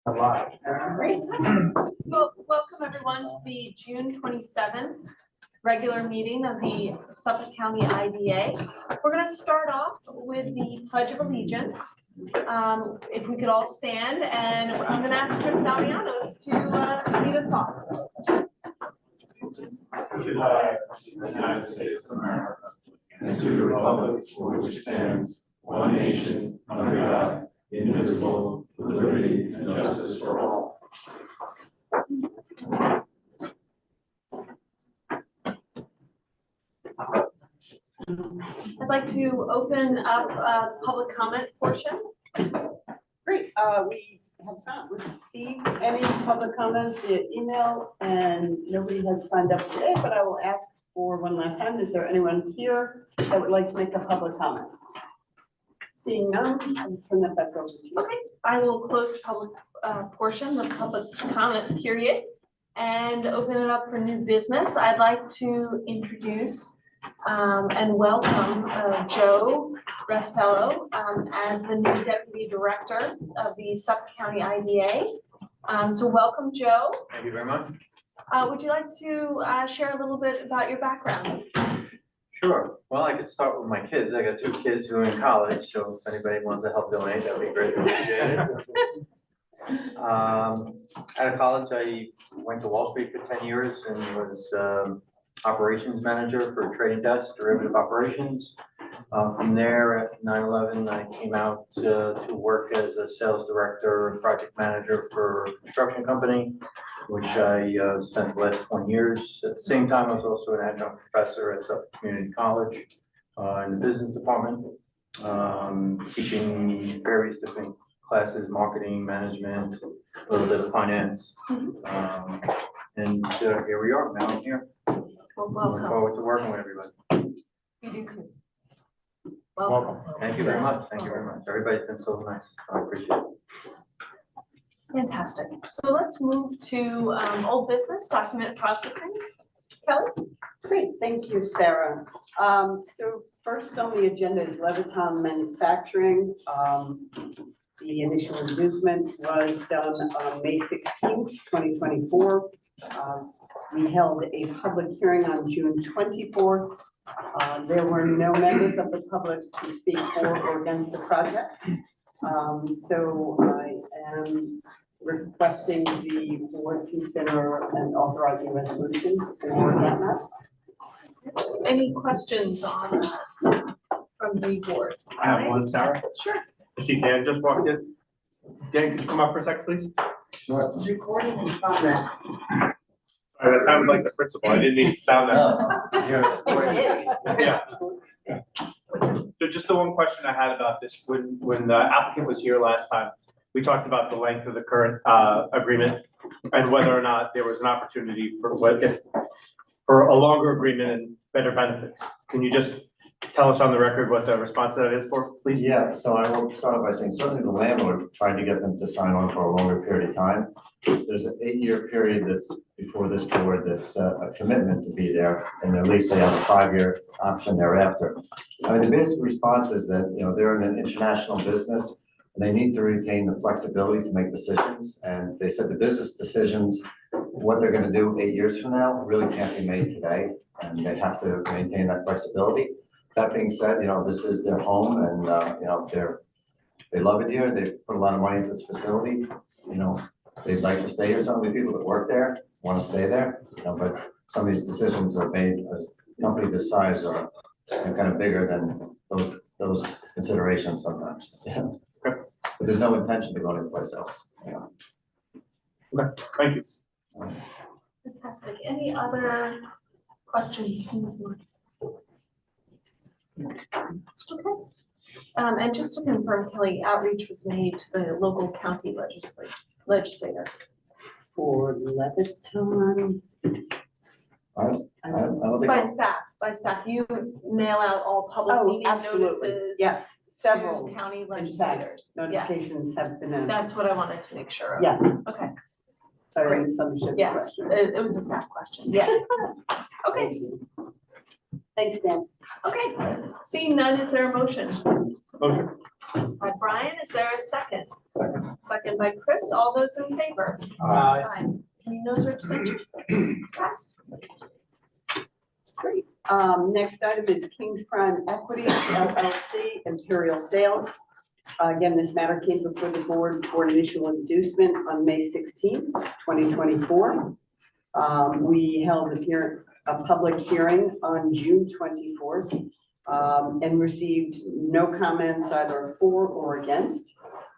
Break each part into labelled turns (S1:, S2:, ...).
S1: Alive.
S2: Great. Well, welcome everyone to the June 27th regular meeting of the Suffolk County IDA. We're going to start off with the Pledge of Allegiance. If we could all stand, and I'm going to ask Chris Damianos to lead us off.
S3: To the United States of America, and to the republic for which it stands, one nation, under God, indivisible, with liberty and justice for all.
S2: I'd like to open up the public comment portion.
S4: Great, we have not received any public comments via email, and nobody has signed up today, but I will ask for one last time. Is there anyone here that would like to make a public comment? Seeing none, I'll turn that back over to you.
S2: Okay, I will close the public portion, the public comment period, and open it up for new business. I'd like to introduce and welcome Joe Restello as the new Deputy Director of the Suffolk County IDA. So welcome, Joe.
S1: Thank you very much.
S2: Would you like to share a little bit about your background?
S1: Sure. Well, I could start with my kids. I got 2 kids who are in college, so if anybody wants to help donate, that would be greatly appreciated. Out of college, I went to Wall Street for 10 years and was operations manager for trading desk, derivative operations. From there, at 9/11, I came out to work as a sales director and project manager for a construction company, which I spent the last 20 years. At the same time, I was also an adjunct professor at Suffolk Community College in the business department, teaching various different classes, marketing, management, a little bit of finance. And here we are, now I'm here.
S2: Well,
S1: Looking
S2: welcome.
S1: forward to working with everybody.
S2: You do too. Welcome.
S1: Thank you very much. Thank you very much. Everybody's been so nice. I appreciate it.
S2: Fantastic. So let's move to old business, document processing. Kelly?
S4: Great, thank you, Sarah. So first on the agenda is Leviton Manufacturing. The initial inducement was done on May 16th, 2024. We held a public hearing on June 24th. There were no members of the public to speak for or against the project. So I am requesting the board consider an authorizing resolution for that matter.
S2: Any questions on from the board?
S5: I have one, Sarah.
S2: Sure.
S5: I see Dan just walked in. Dan, could you come up for a second, please?
S6: Recording in progress.
S5: That sounded like the principal. I didn't need to sound that. Yeah. So just the one question I had about this, when the applicant was here last time, we talked about the length of the current agreement and whether or not there was an opportunity for a longer agreement and better benefits. Can you just tell us on the record what the response to that is for, please?
S7: Yeah, so I will start by saying certainly the landlord tried to get them to sign on for a longer period of time. There's an 8-year period that's before this board that's a commitment to be there, and at least they have a 5-year option thereafter. I mean, the basic response is that, you know, they're in an international business and they need to retain the flexibility to make decisions. And they said the business decisions, what they're going to do 8 years from now, really can't be made today, and they have to maintain that flexibility. That being said, you know, this is their home, and you know, they love it here. They put a lot of money into this facility. You know, they'd like to stay here. Some of the people that work there want to stay there. You know, but some of these decisions are made. A company this size are kind of bigger than those considerations sometimes. Yeah. Okay. But there's no intention to go anyplace else. Yeah.
S5: Okay. Thank you.
S2: Fantastic. Any other questions from the board? Okay. And just to confirm, Kelly, outreach was made to the local county legislator.
S4: For Leviton.
S7: I don't think.
S2: By staff, you mail out all public
S4: Oh,
S2: meeting
S4: absolutely.
S2: notices.
S4: Yes,
S2: To
S4: several
S2: county legislators. Yes,
S4: notifications have been in.
S2: that's what I wanted to make sure of.
S4: Yes,
S2: Okay,
S4: sorry, I
S2: Great.
S4: misunderstood the
S2: yes,
S4: question.
S2: it was a staff question. Yes. Okay,
S4: Thank you. Thanks, Dan.
S2: okay. Seeing none, is there a motion?
S5: Motion.
S2: by Brian. Is there a second? Second by Chris. All those in favor?
S5: Aye.
S2: Any noes or abstentions? It's passed.
S4: Great. Next item is Kings Prime Equities LLC Imperial Sales. Again, this matter came before the board for initial inducement on May 16, 2024. We held a public hearing on June 24th and received no comments either for or against.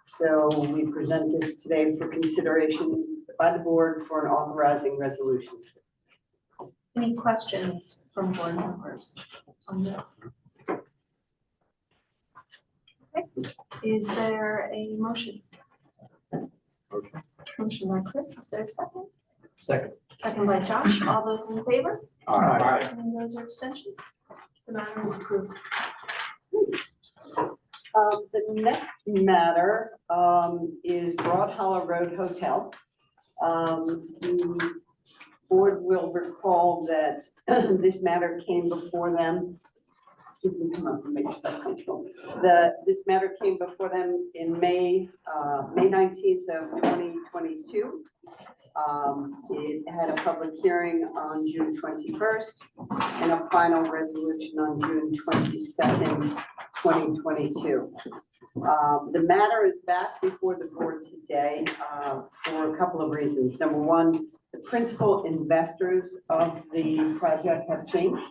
S4: So we present this today for consideration by the board for an authorizing resolution.
S2: Any questions from board members on this? Okay, is there a motion? Motion by Chris, is there a second?
S1: Second.
S2: Second by Josh, all those in favor?
S5: Aye.
S2: Any noes or abstentions? The matter is approved.
S4: The next matter is Broad Hollow Road Hotel. The board will recall that this matter came before them. You can come up and make yourself comfortable. This matter came before them in May 19th of 2022. It had a public hearing on June 21st and a final resolution on June 22nd, 2022. The matter is back before the board today for a couple of reasons. Number one, the principal investors of the project have changed.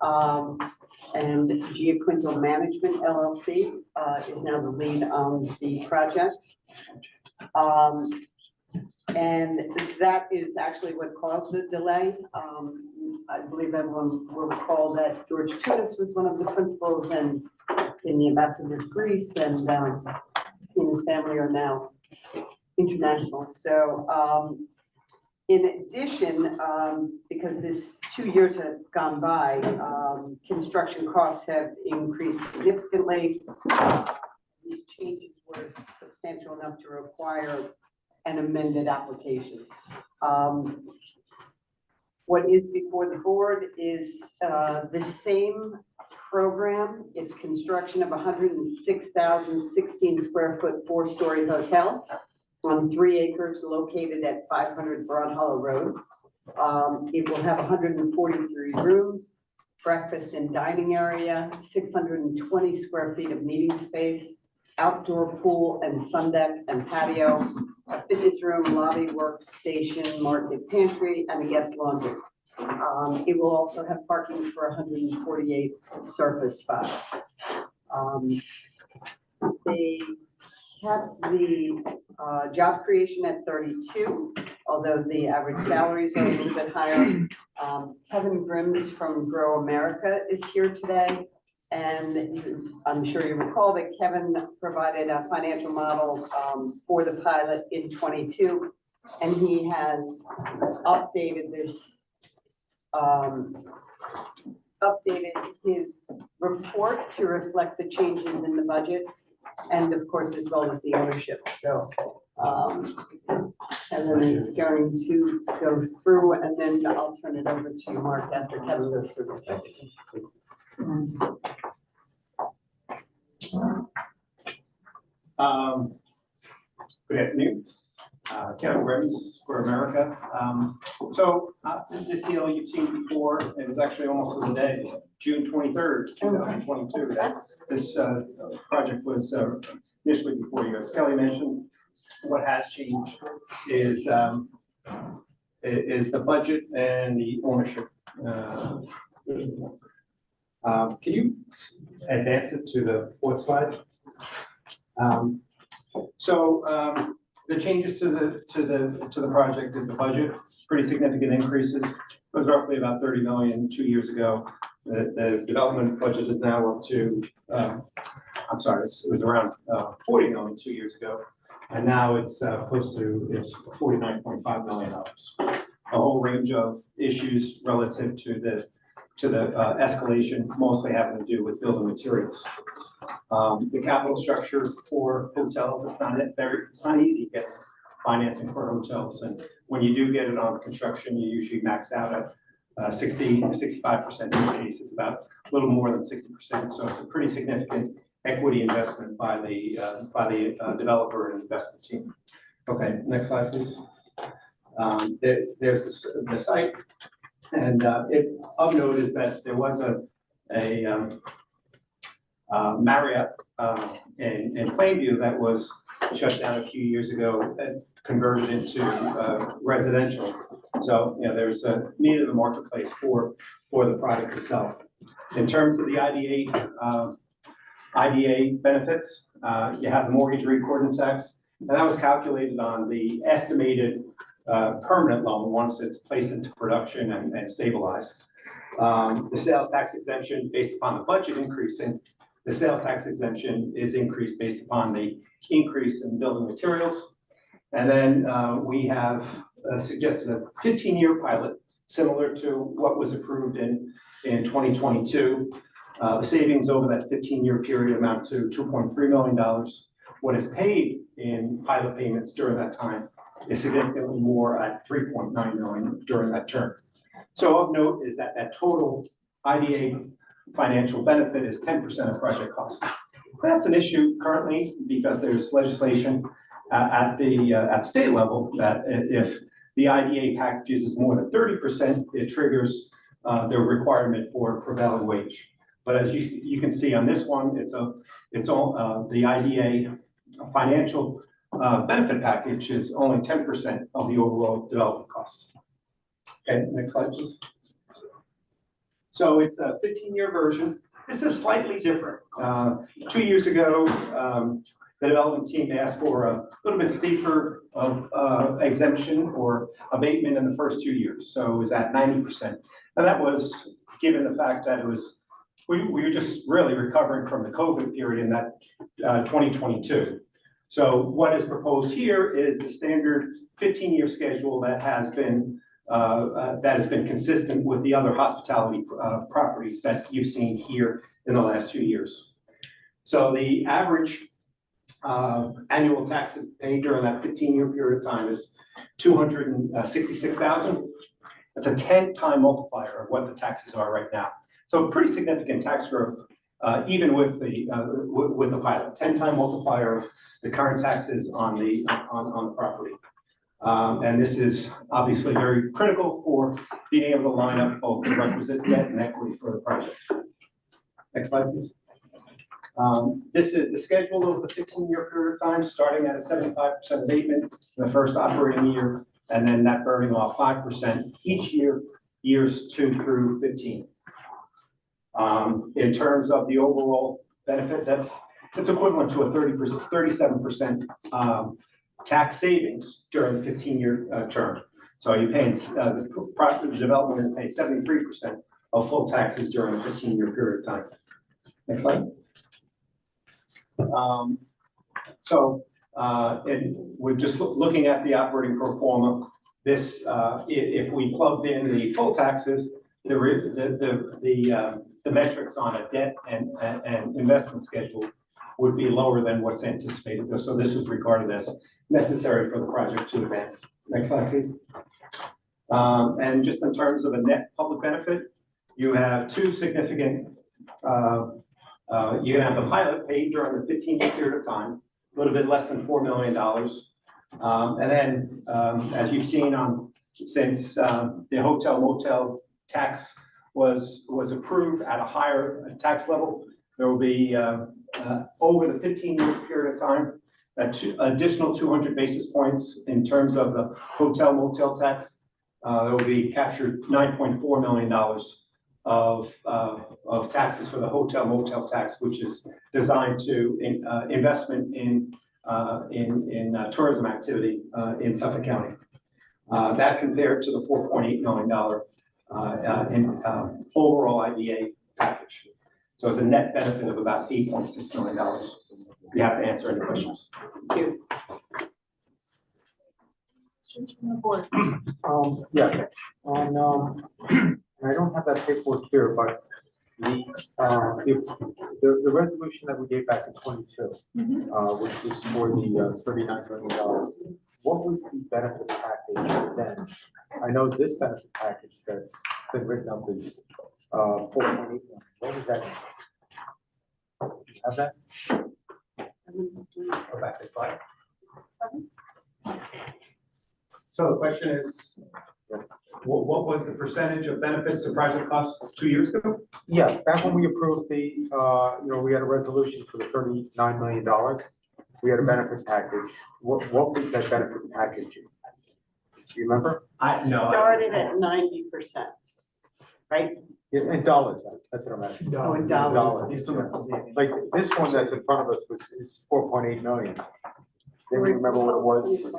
S4: And Giaquinto Management LLC is now the lead on the project. And that is actually what caused the delay. I believe everyone will recall that George Tunis was one of the principals and in the ambassador of Greece, and he and his family are now international. So in addition, because this 2 years have gone by, construction costs have increased significantly. These changes were substantial enough to require an amended application. What is before the board is the same program. It's construction of 106,016 square foot, 4-story hotel on 3 acres located at 500 Broad Hollow Road. It will have 143 rooms, breakfast and dining area, 620 square feet of meeting space, outdoor pool and sun deck and patio, a fitness room, lobby, workstation, market pantry, and a guest laundry. It will also have parking for 148 surface spots. They kept the job creation at 32, although the average salaries are a little bit higher. Kevin Grims from Grow America is here today. And I'm sure you recall that Kevin provided a financial model for the pilot in 22, and he has updated this, updated his report to reflect the changes in the budget, and of course, as well as the ownership. So, and then he's going to go through, and then I'll turn it over to you, Mark, after Kevin goes through.
S8: Good afternoon, Kevin Grims for America. This deal you've seen before, it was actually almost to the day, June 23rd, 2022, that this project was initially before you. As Kelly mentioned, what has changed is the budget and the ownership. Can you advance it to the 4th slide? The changes to the project is the budget, pretty significant increases. It was roughly about 30 million 2 years ago. The development budget is now up to, I'm sorry, it was around 40 million 2 years ago. And now it's close to, it's $49.5 million. A whole range of issues relative to the escalation, mostly having to do with building materials. The capital structure for hotels, it's not easy getting financing for hotels. And when you do get it on construction, you usually max out at 65% use case. It's about little more than 60%. So it's a pretty significant equity investment by the developer and investment team. Okay, next slide, please. There's the site, and of note is that there was a Marriott in Plainview that was shut down a few years ago and converted into residential. So, you know, there's a need in the marketplace for the product itself. In terms of the IDA benefits, you have the mortgage recording tax, and that was calculated on the estimated permanent loan once it's placed into production and stabilized. The sales tax exemption based upon the budget increasing, the sales tax exemption is increased based upon the increase in building materials. And then we have suggested a 15-year pilot, similar to what was approved in 2022. The savings over that 15-year period amount to $2.3 million. What is paid in pilot payments during that time is significantly more at $3.9 million during that term. So of note is that that total IDA financial benefit is 10% of project costs. That's an issue currently because there's legislation at the state level that if the IDA package is more than 30%, it triggers the requirement for prevailing wage. But as you can see on this one, it's all the IDA financial benefit package is only 10% of the overall development costs. Okay, next slide, please. So it's a 15-year version. This is slightly different. 2 years ago, the development team asked for a little bit steeper exemption or abatement in the first 2 years. So it was at 90%. And that was given the fact that we were just really recovering from the COVID period in that 2022. So what is proposed here is the standard 15-year schedule that has been consistent with the other hospitality properties that you've seen here in the last 2 years. So the average annual taxes paid during that 15-year period of time is $266,000. That's a 10-time multiplier of what the taxes are right now. So pretty significant tax growth, even with the pilot. 10-time multiplier of the current taxes on the property. And this is obviously very critical for being able to line up both the requisite debt and equity for the project. Next slide, please. This is the schedule over the 15-year period of time, starting at a 75% abatement in the first operating year, and then that burning off 5% each year, years 2 through 15. In terms of the overall benefit, it's equivalent to a 37% tax savings during the 15-year term. So you're paying the property development pay 73% of full taxes during a 15-year period of time. Next slide. We're just looking at the operating pro forma. This, if we plugged in the full taxes, the metrics on a debt and investment schedule would be lower than what's anticipated. So this is regarded as necessary for the project to advance. Next slide, please. And just in terms of a net public benefit, you have two significant, you're gonna have the pilot paid during the 15-year period of time, a little bit less than $4 million. And then, as you've seen since the hotel motel tax was approved at a higher tax level, there will be over the 15-year period of time, additional 200 basis points in terms of the hotel motel tax. There will be captured $9.4 million of taxes for the hotel motel tax, which is designed to investment in tourism activity in Suffolk County. That compared to the $4.8 million in overall IDA package. So it's a net benefit of about $8.6 million. You have to answer any questions.
S4: Thank you.
S2: Questions from the board?
S9: Yeah, I don't have that paperwork here, but the resolution that we gave back in 22, which was for the $39 million, what was the benefit package then? I know this benefit package that's been written up is $4.8 million. What was that? Do you have that? Go back to slide.
S8: So the question is, what was the percentage of benefits to project costs 2 years ago?
S9: Yeah, back when we approved the, we had a resolution for the $39 million. We had a benefit package. What was that benefit package? Do you remember?
S4: Started at 90%, right?
S9: Yeah, in dollars, that's what I'm asking.
S4: Oh, in dollars.
S9: Like, this one that's in front of us is 4.8 million. Do you remember what it was?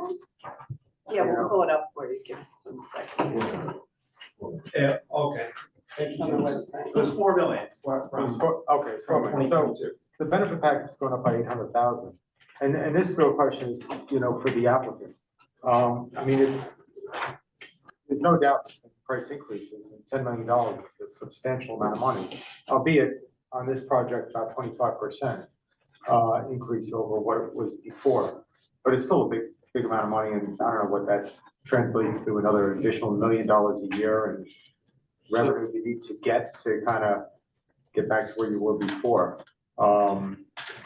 S4: Yeah, we'll pull it up for you, give us 1 second.
S8: Yeah, okay.
S4: It's on the website.
S8: It was 4 million
S9: It was
S8: from
S9: okay, so
S8: 2022.
S9: the benefit package is going up by 800,000. And this real question is, for the applicant. I mean, there's no doubt that the price increases, and $10 million is a substantial amount of money, albeit on this project, about 25% increase over what it was before. But it's still a big amount of money, and I don't know what that translates to, another additional $1 million a year and revenue you need to get to kind of get back to where you were before.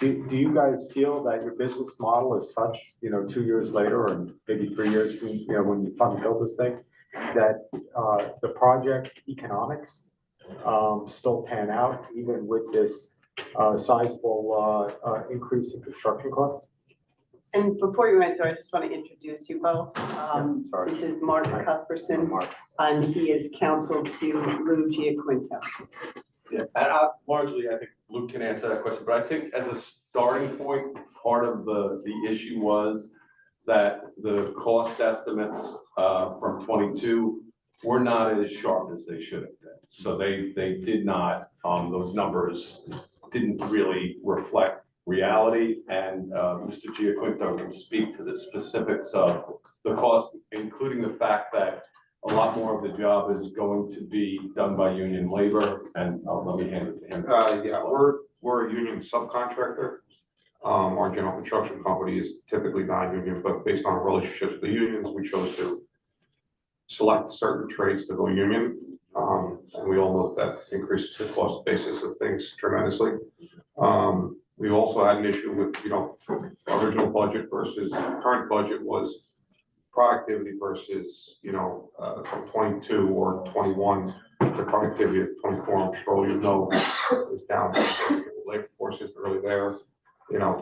S9: Do you guys feel that your business model is such, 2 years later, or maybe 3 years from, when you finally build this thing, that the project economics still pan out even with this sizable increase in construction costs?
S4: And before you answer, I just want to introduce you both.
S9: Sorry.
S4: This is Mark Cuthbertson,
S9: Mark.
S4: and he is counsel to Lou Giaquinto.
S3: Yeah, and largely, I think Luke can answer that question, but I think as a starting point, part of the issue was that the cost estimates from 22 were not as sharp as they should have been. So they did not, those numbers didn't really reflect reality, and Mr. Giaquinto can speak to the specifics of the cost, including the fact that a lot more of the job is going to be done by union labor, and let me hand it to him.
S10: Yeah, we're a union subcontractor. Our general construction company is typically non-union, but based on our relationships with the unions, we chose to select certain trades to go union. And we all know that increases the cost basis of things tremendously. We also had an issue with, original budget versus current budget was productivity versus, from 22 or 21, the productivity of 24, I'm sure is down. The labor force isn't really there.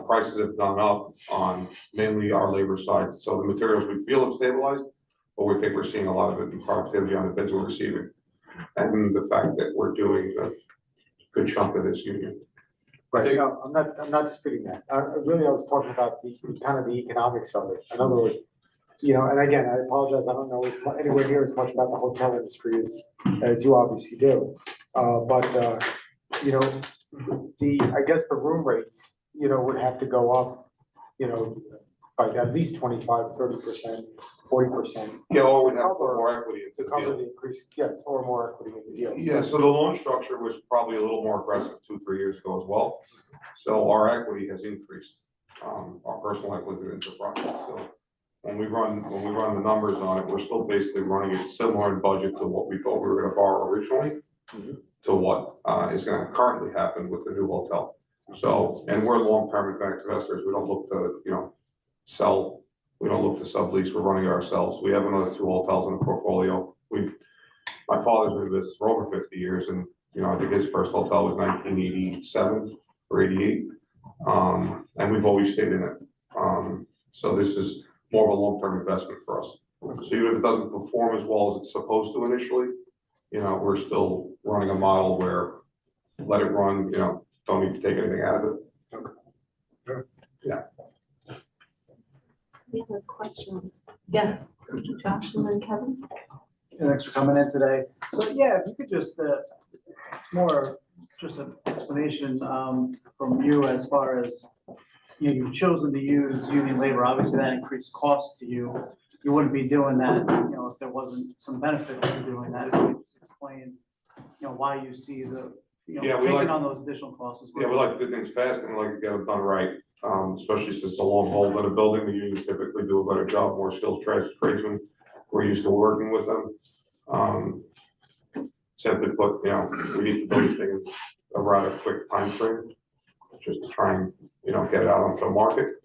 S10: Prices have gone up on mainly our labor side. So the materials we feel have stabilized, but we think we're seeing a lot of it in productivity on the bids we're receiving. And the fact that we're doing a good chunk of this union.
S9: Right, no, I'm not disputing that. I was talking about the kind of the economics of it. In other words, and again, I apologize, I don't know anywhere near as much about the hotel industry as you obviously do. But I guess the room rates, would have to go up, by at least 25, 30%, 40%.
S10: Yeah, or we'd have to put more equity into
S9: To
S10: the
S9: cover
S10: deal.
S9: the increase, yes, or more equity in the deal.
S10: Yeah, so the loan structure was probably a little more aggressive 2-3 years ago as well. So our equity has increased, our personal equity into the project. So when we run the numbers on it, we're still basically running it similar in budget to what we thought we were gonna borrow originally to what is gonna currently happen with the new hotel. So, and we're long-term investors. We don't look to, sell. We don't look to sublease. We're running it ourselves. We have another 2 hotels in the portfolio. My father's been in business for over 50 years, and I think his first hotel was 1987 or 88, and we've always stayed in it. So this is more of a long-term investment for us. So even if it doesn't perform as well as it's supposed to initially, we're still running a model where let it run. Don't need to take anything out of it. Yeah.
S2: Any other questions? Yes, Josh and then Kevin.
S11: Thanks for coming in today. So yeah, if you could just, it's more just an explanation from you as far as, you've chosen to use union labor. Obviously that increased cost to you. You wouldn't be doing that, if there wasn't some benefit to doing that. If you could just explain, why you see the,
S10: Yeah, we
S11: taking
S10: like-
S11: on those additional costs as well.
S10: Yeah, we like to do things fast and we like to get them done right, especially since it's a long haul in a building. The unions typically do a better job, more skilled tradesmen. We're used to working with them. Simply put, we need to build this thing a rather quick time frame, just to try and, get it out onto the market,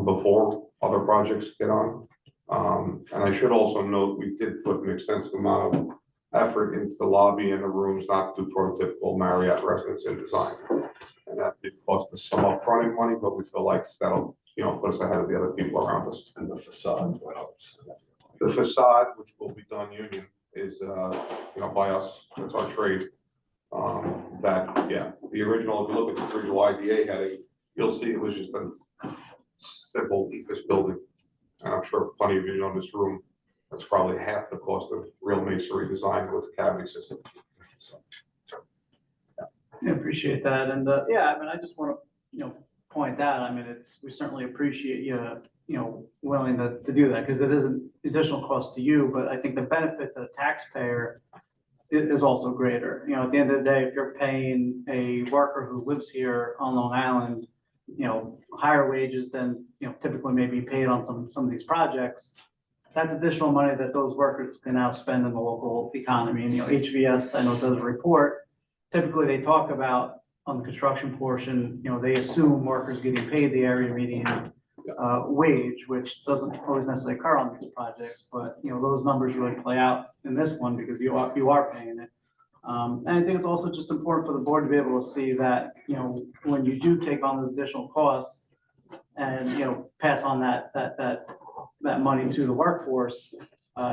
S10: before other projects get on. And I should also note, we did put an extensive amount of effort into the lobby and the rooms, not to prototypical Marriott residence and design. And that did cost us some upfront money, but we feel like that'll, put us ahead of the other people around us.
S3: And the facade, what else?
S10: The facade, which will be done union, is, by us, that's our trade. The original, if you look at the original IDA heading, you'll see it was just a simple EFIS building. And I'm sure plenty of you know in this room, that's probably half the cost of real masonry design with a cavity system.
S11: I appreciate that, and, I just want to, point that, we certainly appreciate you, willing to do that, because it is an additional cost to you, but I think the benefit to the taxpayer is also greater. At the end of the day, if you're paying a worker who lives here on Long Island, higher wages than, typically may be paid on some of these projects, that's additional money that those workers can now spend in the local economy. And, HVS, I know does a report, typically they talk about on the construction portion, they assume workers getting paid the area median wage, which doesn't always necessarily occur on these projects, but, those numbers really play out in this one because you are paying it. And I think it's also just important for the board to be able to see that, when you do take on those additional costs and, pass on that money to the workforce,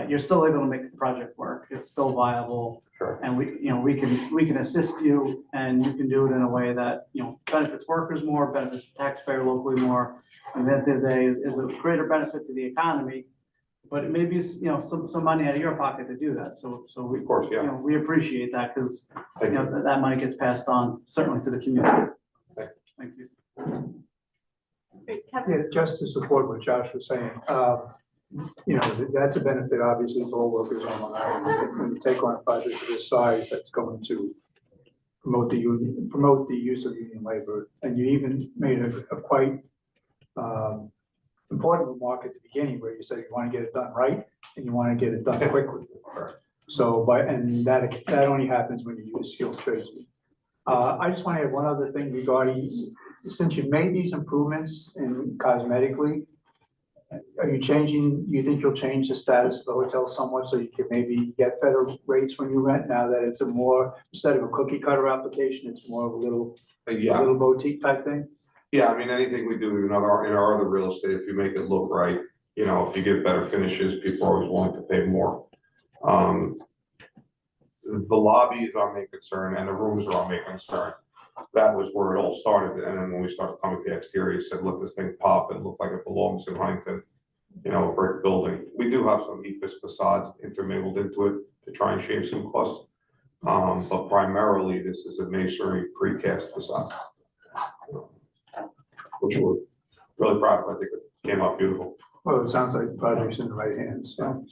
S11: you're still able to make the project work. It's still viable.
S10: Sure.
S11: And we can assist you, and you can do it in a way that, benefits workers more, benefits the taxpayer locally more. And at the end of the day is a greater benefit to the economy, but it may be, some money out of your pocket to do that. So we,
S10: Of course, yeah.
S11: we appreciate that because,
S10: Thank you.
S11: that money gets passed on certainly to the community.
S10: Thank you.
S11: Thank you.
S2: Great, Kevin.
S12: Yeah, just to support what Josh was saying, that's a benefit obviously for all workers on Long Island. When you take on a project of this size, that's going to promote the use of union labor. And you even made a quite important remark at the beginning where you said you want to get it done right and you want to get it done quickly. So, and that only happens when you use skilled tradesmen. I just want to add one other thing regarding, since you've made these improvements in cosmetically, you think you'll change the status of the hotel somewhat so you can maybe get better rates when you rent now that it's instead of a cookie cutter application, it's more of a little boutique type thing?
S10: Yeah, anything we do in our other real estate, if you make it look right, if you get better finishes, people are always willing to pay more. The lobby is our main concern and the rooms are our main concern. That was where it all started. And then when we started coming to the exterior, you said, let this thing pop and look like it belongs in Huntington, a brick building. We do have some EFIS facades intermingled into it to try and shave some costs. But primarily this is a masonry precast facade, which we're really proud of. I think it came out beautiful.
S12: Well, it sounds like the project's in the right hands. So.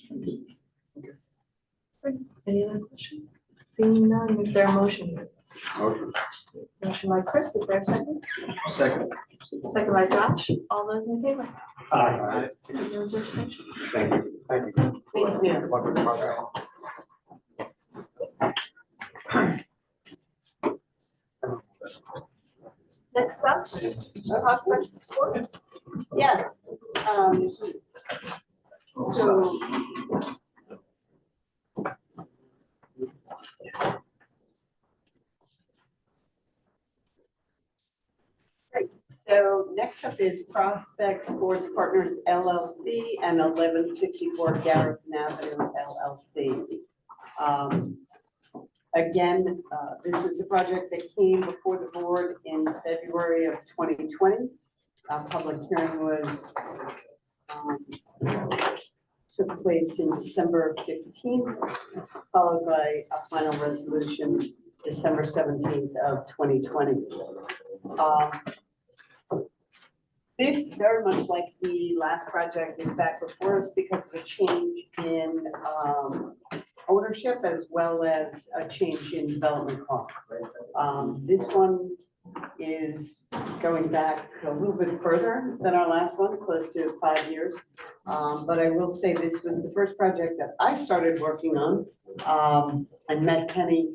S2: Any other questions? Seeing none, is there a motion?
S10: Motion.
S2: Motion by Chris, is there a second?
S11: Second.
S2: Second by Josh, all those in favor?
S12: Aye.
S2: Those are abstentions.
S10: Thank you.
S9: Thank you.
S2: Thank you.
S9: Good luck with the project.
S2: Next up, Prospect Sports.
S4: Yes. So. Great. So next up is Prospect Sports Partners LLC and 1164 Garrison Avenue LLC. Again, this is a project that came before the board in February of 2020. Public hearing was took place in December 15th, followed by a final resolution December 17th of 2020. This, very much like the last project, is back before us because of a change in ownership as well as a change in development costs. This one is going back a little bit further than our last one, close to 5 years. But I will say this was the first project that I started working on. I met Kenny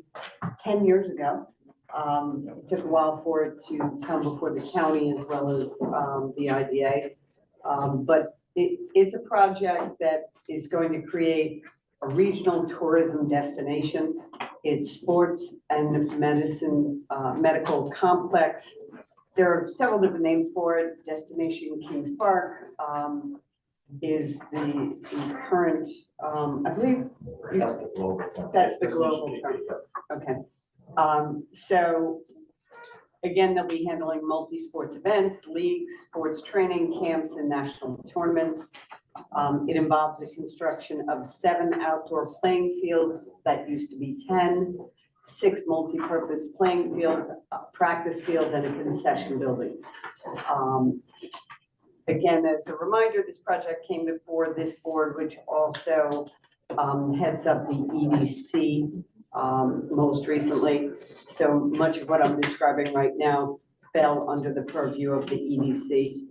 S4: 10 years ago. It took a while for it to come before the county as well as the IDA. But it's a project that is going to create a regional tourism destination. It's sports and medicine, medical complex. There are several different names for it. Destination Kings Park is the current, I believe.
S7: That's the global term.
S4: That's the global term. Okay. So again, they'll be handling multi-sports events, leagues, sports training, camps, and national tournaments. It involves the construction of 7 outdoor playing fields that used to be 10, 6 multi-purpose playing fields, a practice field, and a concession building. Again, as a reminder, this project came before this board, which also heads up the EDC most recently. So much of what I'm describing right now fell under the purview of the EDC.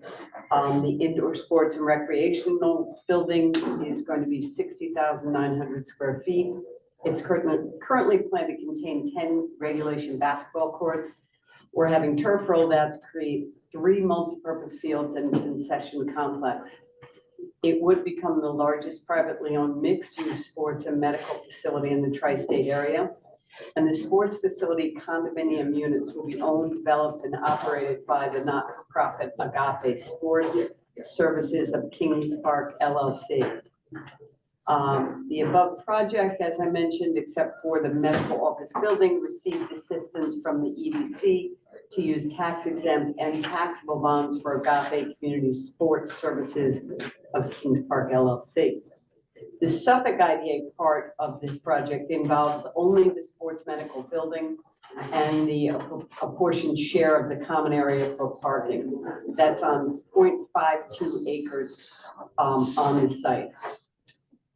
S4: The indoor sports and recreational building is going to be 60,900 square feet. It's currently planned to contain 10 regulation basketball courts. We're having turf rolled out to create 3 multi-purpose fields and concession complex. It would become the largest privately owned mixed-use sports and medical facility in the tri-state area. And the sports facility condominium units will be owned, developed, and operated by the not-for-profit Agape Sports Services of Kings Park LLC. The above project, as I mentioned, except for the medical office building, received assistance from the EDC to use tax exempt and taxable bonds for Agape Community Sports Services of Kings Park LLC. The Suffolk IDA part of this project involves only the sports medical building and a portion share of the common area for parking. That's on 0.52 acres on this site.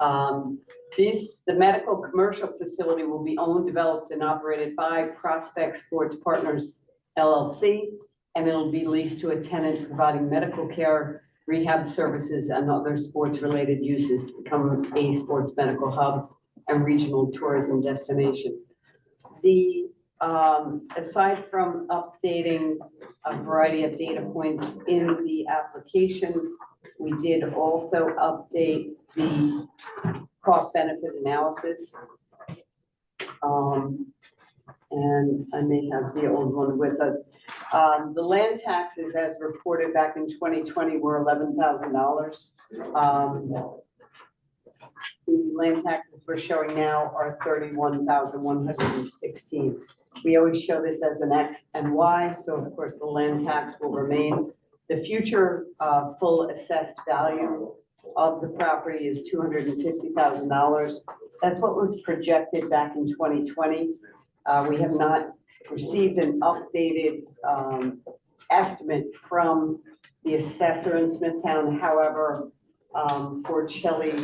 S4: The medical commercial facility will be owned, developed, and operated by Prospect Sports Partners LLC, and it'll be leased to a tenant providing medical care, rehab services, and other sports-related uses to become a sports medical hub and regional tourism destination. Aside from updating a variety of data points in the application, we did also update the cost-benefit analysis. And I may have the old one with us. The land taxes as reported back in 2020 were $11,000. The land taxes we're showing now are $31,116. We always show this as an X and Y, so of course the land tax will remain. The future full assessed value of the property is $250,000. That's what was projected back in 2020. We have not received an updated estimate from the assessor in Smithtown. However, Fort Shelley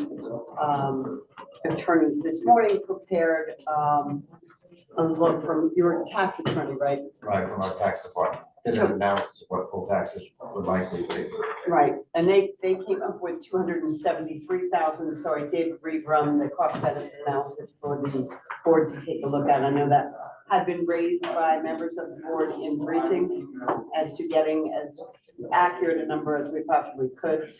S4: attorneys this morning prepared a look from your tax attorney, right?
S7: Right, from our tax department. Did an analysis of what full taxes would likely be.
S4: Right, and they came up with 273,000, so I did rerun the cost benefit analysis for the board to take a look at. I know that had been raised by members of the board in briefings as to getting as accurate a number as we possibly could.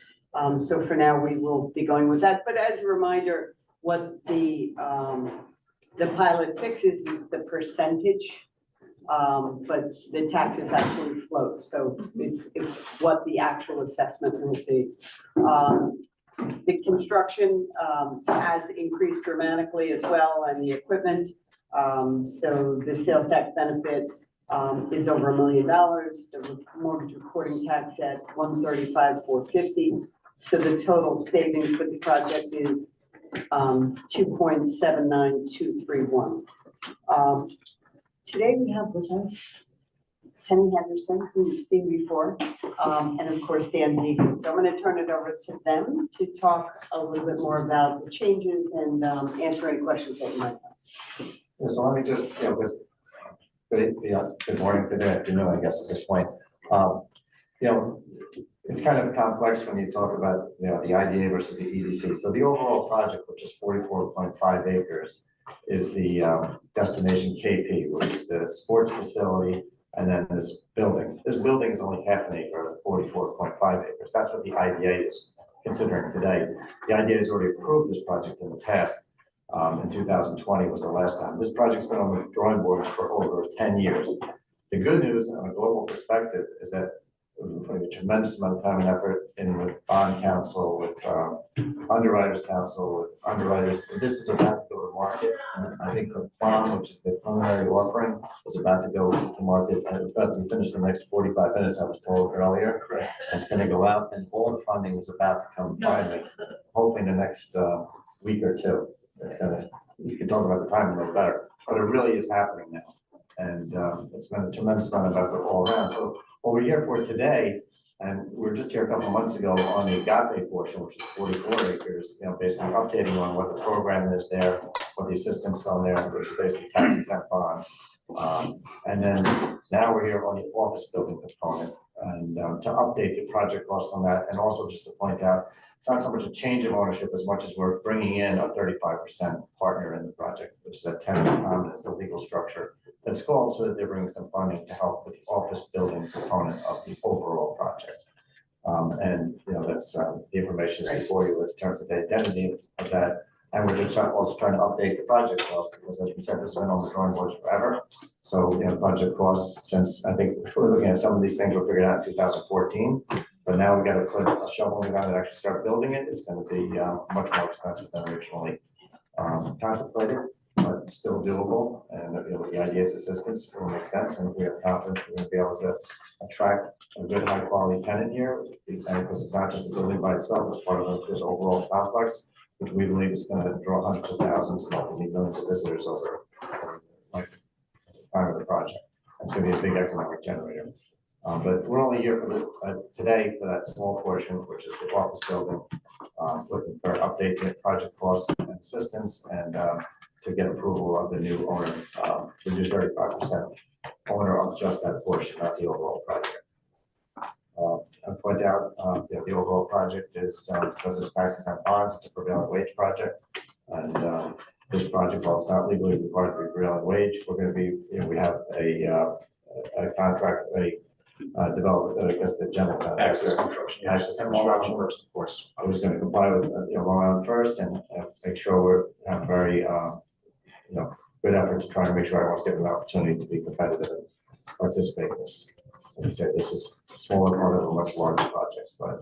S4: So for now, we will be going with that. But as a reminder, what the pilot fixes is the percentage, but the taxes actually float. So it's what the actual assessment will be. The construction has increased dramatically as well, and the equipment. So the sales tax benefit is over $1 million. The mortgage recording tax at $135,450. So the total savings for the project is 2.79231. Today we have with us Penny Henderson, who you've seen before, and of course Dan Deegan. So I'm going to turn it over to them to talk a little bit more about the changes and answer any questions that you might have.
S7: Yeah, so let me just, because good morning, good afternoon, I guess at this point. It's kind of complex when you talk about, the IDA versus the EDC. So the overall project, which is 44.5 acres, is the destination KP, which is the sports facility, and then this building. This building is only half an acre of the 44.5 acres. That's what the IDA is considering today. The IDA has already approved this project in the past. In 2020 was the last time. This project's been on the drawing boards for over 10 years. The good news on a global perspective is that we're putting a tremendous amount of time and effort in with bond counsel, with underwriters counsel, with underwriters. This is about to go to market. And I think the plan, which is the preliminary offering, is about to go to market. And it's about to be finished in the next 45 minutes, I was told earlier. Correct. It's going to go out, and all the funding is about to come finally, hopefully in the next week or two. It's gonna, you can talk about the timing a little better, but it really is happening now. And it's been a tremendous amount of effort all around. So what we're here for today, and we were just here a couple of months ago on the Agape portion, which is 44 acres, you know, basically updating on what the program is there, what the assistance on there, which is basically tax exempt bonds. And then now we're here on the office building component, and to update the project costs on that, and also just to point out, it's not so much a change of ownership as much as we're bringing in a 35% partner in the project, which is a tenant common as the legal structure that's called, so that they're bringing some funding to help with the office building component of the overall project. And you know, that's the information is before you in terms of the identity of that. And we're just also trying to update the project cost, because as we said, this has been on the drawing boards forever. So, you know, project costs, since I think we're looking at some of these things were figured out in 2014, but now we got to put a shovel in the ground and actually start building it. It's going to be much more expensive than originally contemplated, but still doable. And you know, with the IDA's assistance, it will make sense. And we have confidence we're going to be able to attract a good high quality tenant here, because it's not just a building by itself, it's part of this overall complex, which we believe is going to draw hundreds of thousands, multiple millions of visitors over like the time of the project. It's going to be a big economic generator. But we're only here for the today for that small portion, which is the office building, looking for updated project costs and assistance, and to get approval of the new owner, the new 35% owner of just that portion, not the overall project. I point out the overall project is because it's taxes on bonds, it's a prevailing wage project, and this project, while it's not legally required to be prevailing wage, we're going to be, you know, we have a contract, develop, I guess the general contractor.
S8: Access construction.
S7: Access
S8: And Long Island
S7: construction.
S8: first, of course.
S7: I was going to comply with, you know, Long Island first, and make sure we're have very, you know, good effort to try and make sure everyone's given an opportunity to be competitive and participate in this. As I said, this is a smaller part of a much larger project, but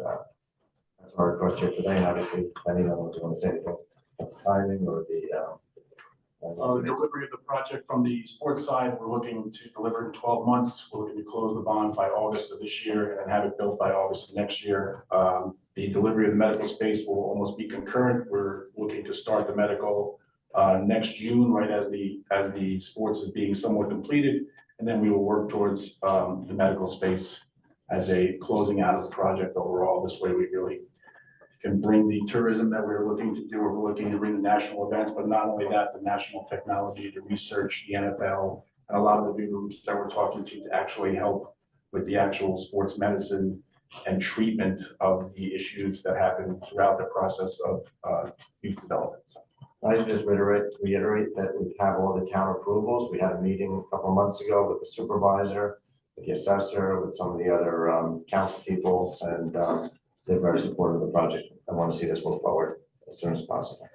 S7: that's our request here today. And obviously, any of you want to say anything about the timing or the
S13: delivery of the project from the sports side, we're looking to deliver in 12 months. We're looking to close the bond by August of this year and have it built by August of next year. The delivery of the medical space will almost be concurrent. We're looking to start the medical next June, right as the sports is being somewhat completed. And then we will work towards the medical space as a closing out of the project overall. This way we really can bring the tourism that we're looking to do. We're looking to bring the national events, but not only that, the national technology, the research, the NFL, and a lot of the big groups that we're talking to actually help with the actual sports medicine and treatment of the issues that happen throughout the process of youth development.
S7: I should just reiterate that we have all the town approvals. We had a meeting a couple of months ago with the supervisor, with the assessor, with some of the other council people, and they're very supportive of the project. I want to see this move forward as soon as possible.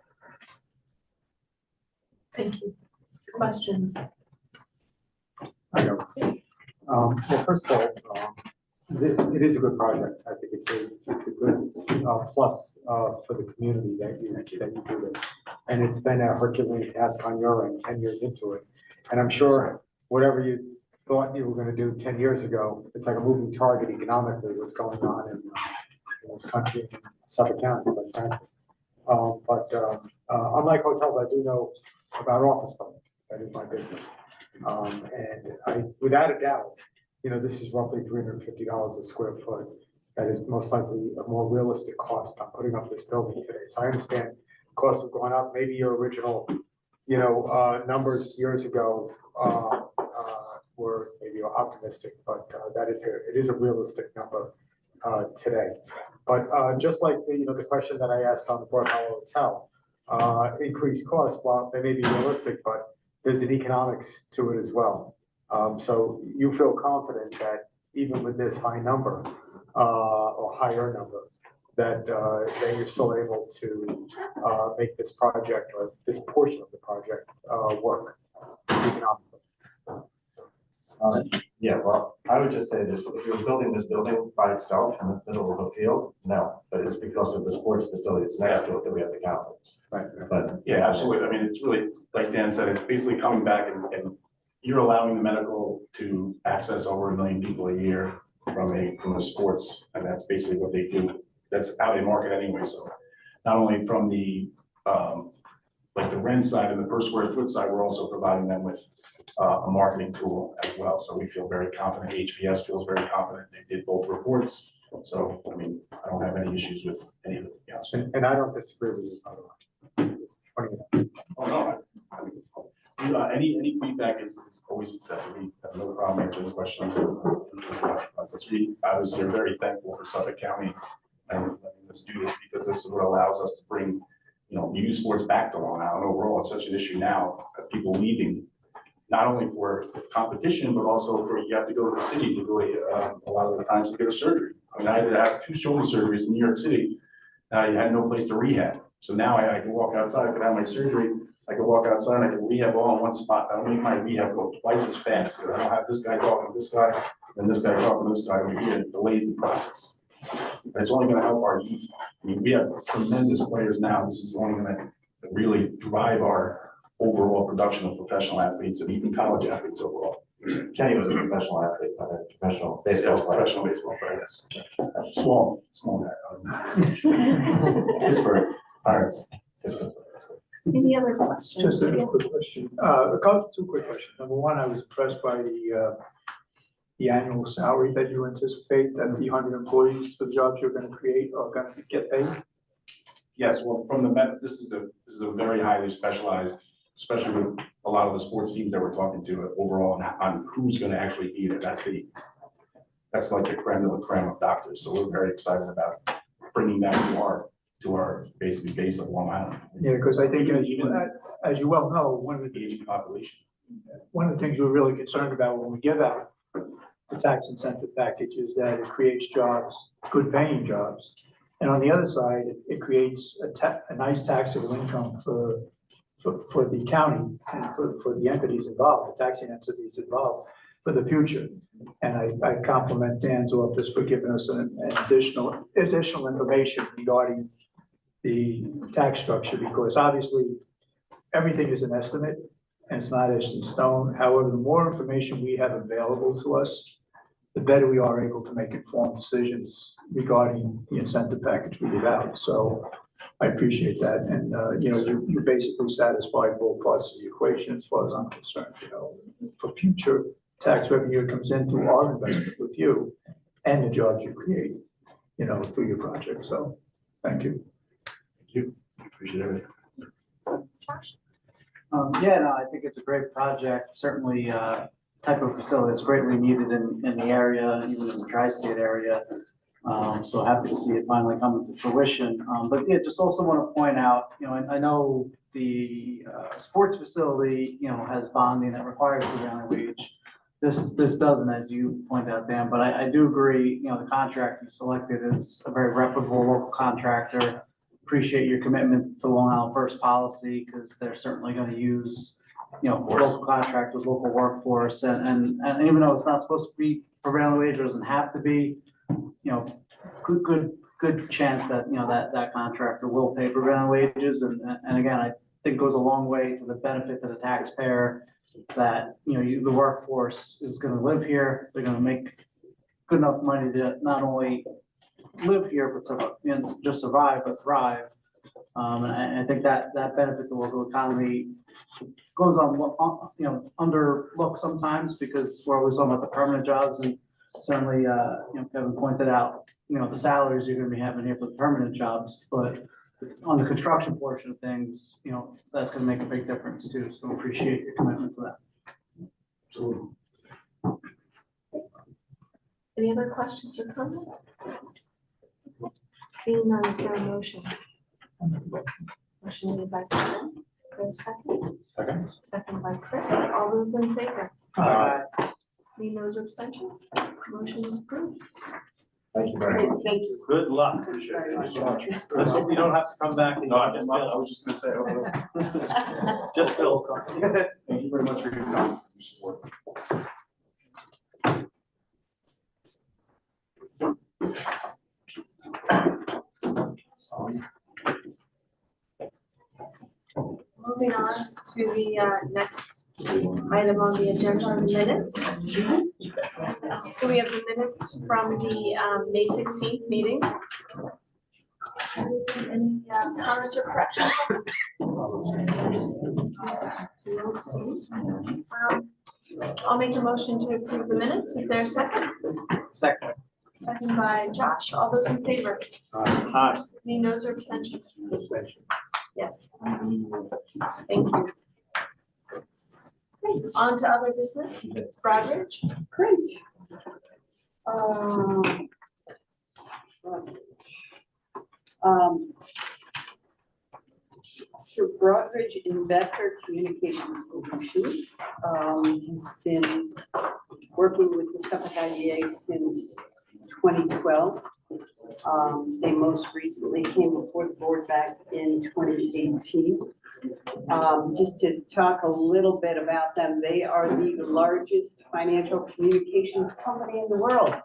S2: Thank you. Questions?
S9: I know. Well, first of all, it is a good project. I think it's a good plus for the community that you do this. And it's been a Herculean task on your end, 10 years into it. And I'm sure whatever you thought you were going to do 10 years ago, it's like a moving target economically, what's going on in this country, in Suffolk County, quite frankly. Unlike hotels, I do know about office buildings. That is my business. And without a doubt, you know, this is roughly $350 a square foot. That is most likely a more realistic cost on putting up this building today. So I understand costs have gone up. Maybe your original, you know, numbers years ago were maybe optimistic, but it is a realistic number today. But just like the question that I asked on the Broad Hollow Hotel, increased costs, while they may be realistic, but there's an economics to it as well. So you feel confident that even with this high number, or higher number, that you're still able to make this project or this portion of the project work economically.
S7: Yeah, well, I would just say that if you're building this building by itself in the middle of a field, no, but it's because of the sports facility that's next to it that we have the confidence.
S9: Right.
S7: But
S13: Yeah, absolutely. I mean, it's really, like Dan said, it's basically coming back and you're allowing the medical to access over 1 million people a year from the sports, and that's basically what they do. That's how they market anyway, so not only from the, like the rent side and the per square foot side, we're also providing them with a marketing tool as well, so we feel very confident, HVS feels very confident, they did both reports, so, I mean, I don't have any issues with any of it, to be honest.
S9: And I don't disagree with you, by the way.
S13: Oh, no, I mean, any feedback is always accepted. We have no problem answering questions. We obviously are very thankful for Suffolk County and letting us do this, because this is what allows us to bring, youth sports back to Long Island. Overall, it's such an issue now of people leaving, not only for competition, but also for, you have to go to the city to go, a lot of the times to get a surgery. I mean, I had to have 2 shoulder surgeries in New York City. You had no place to rehab. So now I can walk outside, I could have my surgery, I could walk outside, and I can rehab all in one spot. I don't make my rehab go twice as fast. I don't have this guy talking to this guy, and this guy talking to this guy over here. It delays the process. But it's only gonna help our youth. I mean, we have tremendous players now. This is only gonna really drive our overall production of professional athletes and even college athletes overall.
S7: Kenny was a professional athlete, but a professional baseball player.
S13: Professional baseball player. Small guy. Pittsburgh Pirates.
S2: Any other questions?
S12: Just a quick question, two quick questions. Number one, I was impressed by the annual salary that you anticipate that the 100 employees for the jobs you're gonna create are gonna get paid.
S13: Yes, well, from this is a very highly specialized, especially with a lot of the sports teams that we're talking to overall on who's gonna actually be there. That's like the creme de la creme of doctors. So we're very excited about bringing that to our basically base of Long Island.
S12: Yeah, because I think as you well know,
S13: The aging population.
S12: one of the things we're really concerned about when we give out the tax incentive package is that it creates jobs, good paying jobs. And on the other side, it creates a nice taxable income for the county and for the entities involved, the taxing entities involved for the future. And I compliment Dan's office for giving us an additional information regarding the tax structure, because obviously everything is an estimate and it's not etched in stone. However, the more information we have available to us, the better we are able to make informed decisions regarding the incentive package we give out. So I appreciate that. And, you basically satisfied both parts of the equation as far as I'm concerned, for future tax revenue that comes into our investment with you and the jobs you create, through your project. So thank you.
S13: Thank you. Appreciate it.
S11: Yeah, no, I think it's a great project, certainly, type of facility that's greatly needed in the area, even in the tri-state area. So happy to see it finally coming to fruition. But yeah, just also want to point out, I know the sports facility, has bonding that requires prevailing wage. This doesn't, as you pointed out, Dan, but I do agree, the contractor you selected is a very reputable local contractor. Appreciate your commitment to Long Island First policy, because they're certainly going to use, local contractors, local workforce, and even though it's not supposed to be prevailing wage, it doesn't have to be, good chance that, that contractor will pay prevailing wages. And again, I think it goes a long way to the benefit to the taxpayer that, the workforce is going to live here. They're going to make good enough money to not only live here, but just survive, but thrive. And I think that benefit the local economy goes on, underlooked sometimes, because we're always talking about the permanent jobs, and certainly, Kevin pointed out, the salaries you're gonna be having here for the permanent jobs, but on the construction portion of things, that's gonna make a big difference too. So appreciate your commitment to that.
S13: So
S2: Any other questions or comments? Seeing none, is there a motion? Motion made by Kevin. For a second.
S9: Second.
S2: Second by Chris. All those in favor? Any noes or abstentions? Motion is approved.
S7: Thank you very much.
S4: Thank you.
S8: Good luck.
S4: Very much.
S8: Let's hope you don't have to come back and.
S13: No, I was just gonna say,
S8: Just Bill.
S13: thank you very much for your time, and your support.
S2: Moving on to the next item on the agenda, are the minutes. So we have the minutes from the May 16th meeting. Any comments or corrections? I'll make a motion to approve the minutes. Is there a second?
S8: Second.
S2: Second by Josh. All those in favor?
S8: Aye.
S2: Any noes or abstentions? Yes. Thank you. Okay, on to other business. Broadridge.
S4: Great. So Broadridge Investor Communication Solutions has been working with the Suffolk IDA since 2012. They most recently came before the board back in 2018. Just to talk a little bit about them, they are the largest financial communications company in the world.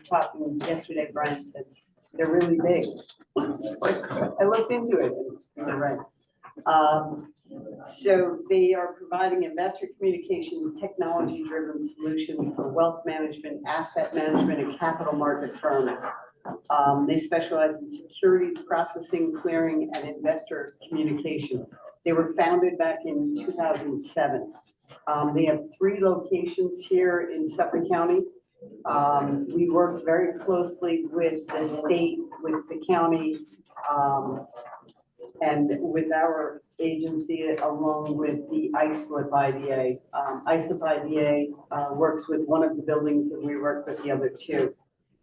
S4: Talking yesterday, Brian said they're really big. I looked into it. You're right. So they are providing investor communications, technology-driven solutions for wealth management, asset management, and capital market firms. They specialize in securities processing, clearing, and investor communication. They were founded back in 2007. They have 3 locations here in Suffolk County. We worked very closely with the state, with the county, and with our agency along with the ISLIP IDA. ISLIP IDA works with one of the buildings and we work with the other 2.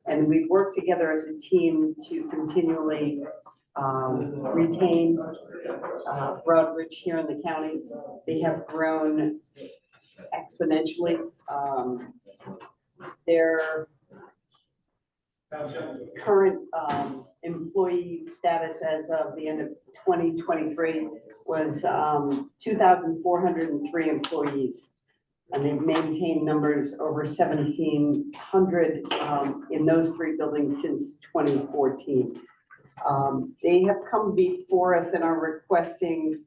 S4: And we've worked together as a team to continually retain Broadridge here in the county. They have grown exponentially. Their current employee status as of the end of 2023 was 2,403 employees. And they've maintained numbers over 1,700 in those 3 buildings since 2014. They have come before us and are requesting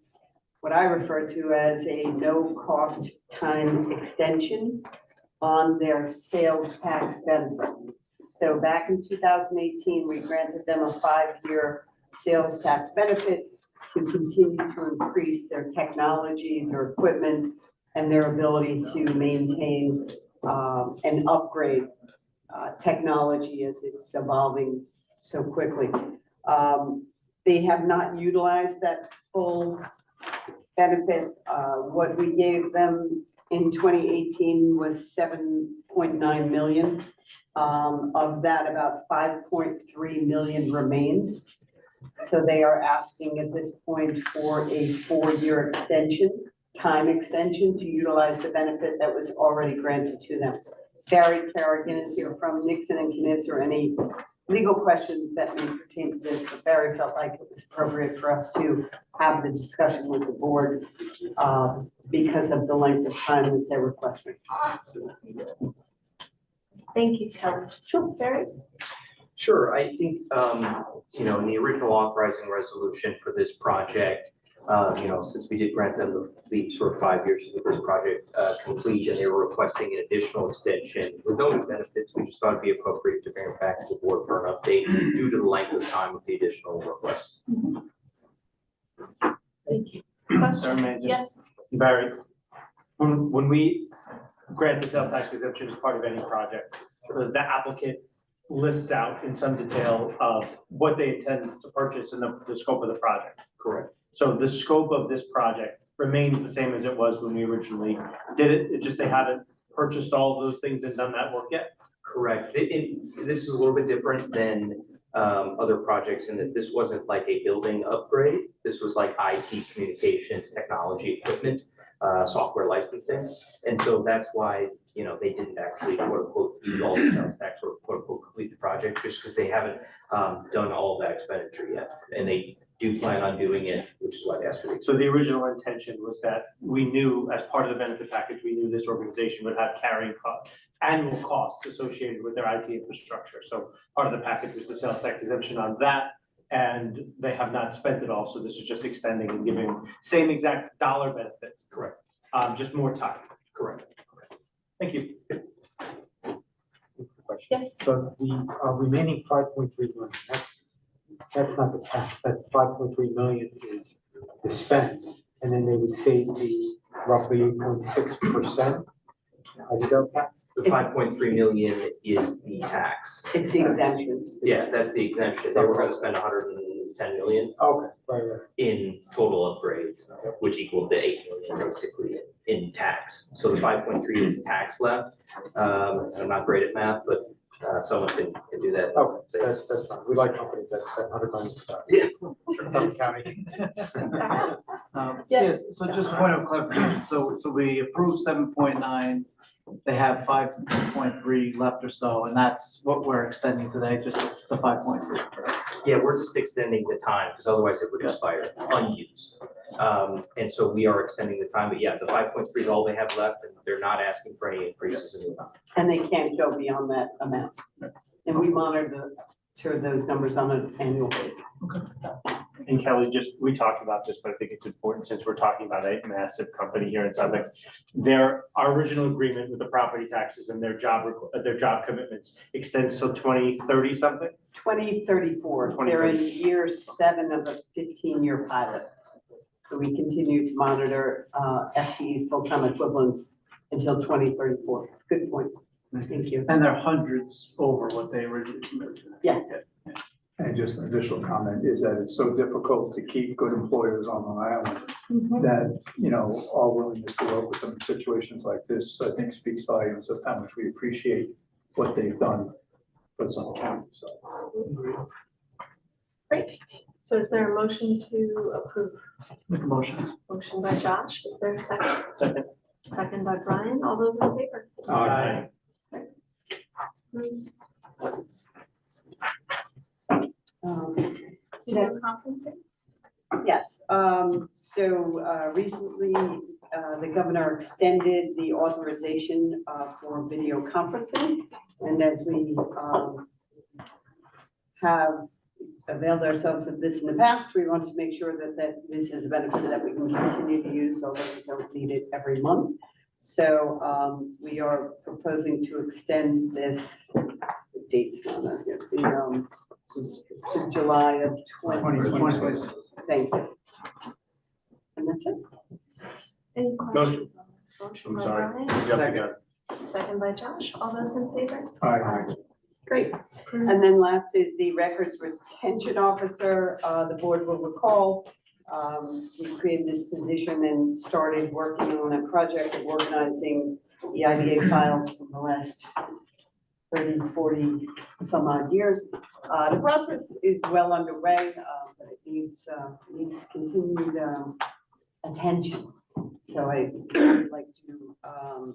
S4: what I refer to as a no-cost time extension on their sales tax benefit. So back in 2018, we granted them a 5-year sales tax benefit to continue to increase their technology, their equipment, and their ability to maintain and upgrade technology as it's evolving so quickly. They have not utilized that full benefit. What we gave them in 2018 was 7.9 million. Of that, about 5.3 million remains. So they are asking at this point for a 4-year extension, time extension to utilize the benefit that was already granted to them. Barry Kerrigan is here from Nixon and can answer any legal questions that may pertain to this, but Barry felt like it was appropriate for us to have the discussion with the board because of the length of time that they're requesting.
S2: Thank you, Kelly. Sure, Barry.
S14: Sure, I think, you know, in the original authorizing resolution for this project, you know, since we did grant them the sort of 5 years to get this project complete, and they were requesting an additional extension with no new benefits, we just thought it'd be appropriate to bring it back to the board for an update due to the length of time of the additional request.
S2: Thank you.
S8: Sir, may I
S2: Questions?
S8: just-
S2: Yes.
S8: Barry, when we grant the sales tax exemption as part of any project, the applicant lists out in some detail of what they intend to purchase and the scope of the project.
S14: Correct.
S8: So the scope of this project remains the same as it was when we originally did it. It's just they haven't purchased all of those things and done that work yet.
S14: Correct. This is a little bit different than other projects in that this wasn't like a building upgrade. This was like IT communications, technology equipment, software licensing. And so that's why, you know, they didn't actually quote unquote use all the sales tax or quote unquote complete the project, just because they haven't done all of that expenditure yet. And they do plan on doing it, which is why they asked for the.
S5: So the original intention was that we knew, as part of the benefit package, we knew this organization would have carrying costs, annual costs associated with their IT infrastructure. So part of the package was the sales tax exemption on that, and they have not spent it all, so this is just extending and giving same exact dollar benefit.
S14: Correct.
S5: Just more time.
S14: Correct.
S5: Thank you.
S2: Yes.
S9: So the remaining 5.3 million, that's not the tax, that's 5.3 million is the spend. And then they would save the roughly 8.6% of sales tax.
S14: The 5.3 million is the tax.
S4: It's the exemption.
S14: Yeah, that's the exemption. They were gonna spend 110 million
S9: Okay, right.
S14: in total upgrades, which equaled the 8 million basically in tax. So the 5.3 is tax left. I'm not great at math, but someone can do that.
S9: Okay,
S14: So it's-
S9: that's fine. We like companies that spend 100 million.
S14: Yeah.
S9: Some county.
S11: Yes, so just a point of clarification, so we approved 7.9, they have 5.3 left or so, and that's what we're extending today, just the 5.3.
S14: Yeah, we're just extending the time because otherwise it would expire unused. And so we are extending the time, but yeah, the 5.3 is all they have left and they're not asking for any increases in the amount.
S4: And they can't go beyond that amount. And we monitor those numbers on an annual basis.
S5: And Kelly, we talked about this, but I think it's important since we're talking about a massive company here. It sounds like our original agreement with the property taxes and their job commitments extends till 2030 something?
S4: 2034, they're in year 7 of a 15-year pilot. So we continue to monitor FTEs, full-time equivalents, until 2034. Good point. Thank you.
S11: And they're hundreds over what they originally committed to.
S4: Yes.
S12: And just an additional comment is that it's so difficult to keep good employers on Long Island that, you know, our willingness to work with them in situations like this, I think speaks volumes of how much we appreciate what they've done for some county, so.
S2: Great. So is there a motion to approve?
S11: Make a motion.
S2: Motion by Josh. Is there a second?
S5: Second.
S2: Second by Brian. All those in favor?
S5: Aye.
S2: Video conferencing?
S4: Yes, so recently, the governor extended the authorization for video conferencing. And as we have availed ourselves of this in the past, we want to make sure that this is a benefit that we can continue to use, although we don't need it every month. So we are proposing to extend this, the dates on that, to July of 2026. Thank you. And that's it.
S2: Any questions on this? Motion
S5: I'm
S2: by
S5: sorry.
S2: Brian,
S5: Yep, you got it.
S2: second by Josh. All those in favor?
S12: Aye.
S4: Great. And then last is the records retention officer. The board will recall, we created this position and started working on a project of organizing the IDA files from the last 30, 40 some odd years. The process is well underway, but it needs continued attention. So I would like to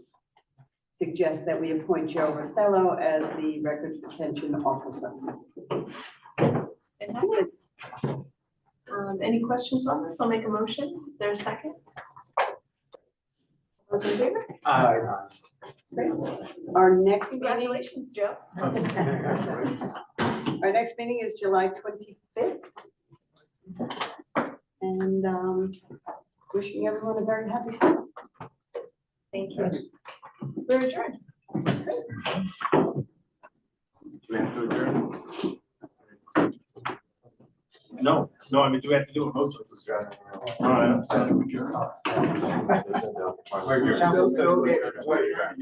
S4: suggest that we appoint Joe Rostello as the records retention officer.
S2: Fantastic. Any questions on this? I'll make a motion. Is there a second? Those in favor?
S9: Aye.
S2: Great.
S4: Our next meeting,
S2: Congratulations, Joe.
S4: our next meeting is July 25th. And wishing everyone a very happy summer.
S2: Thank you. We're adjourned.
S5: Do we have to adjourn? No, I mean, do we have to do a motion to adjourn? All right.
S10: Wait,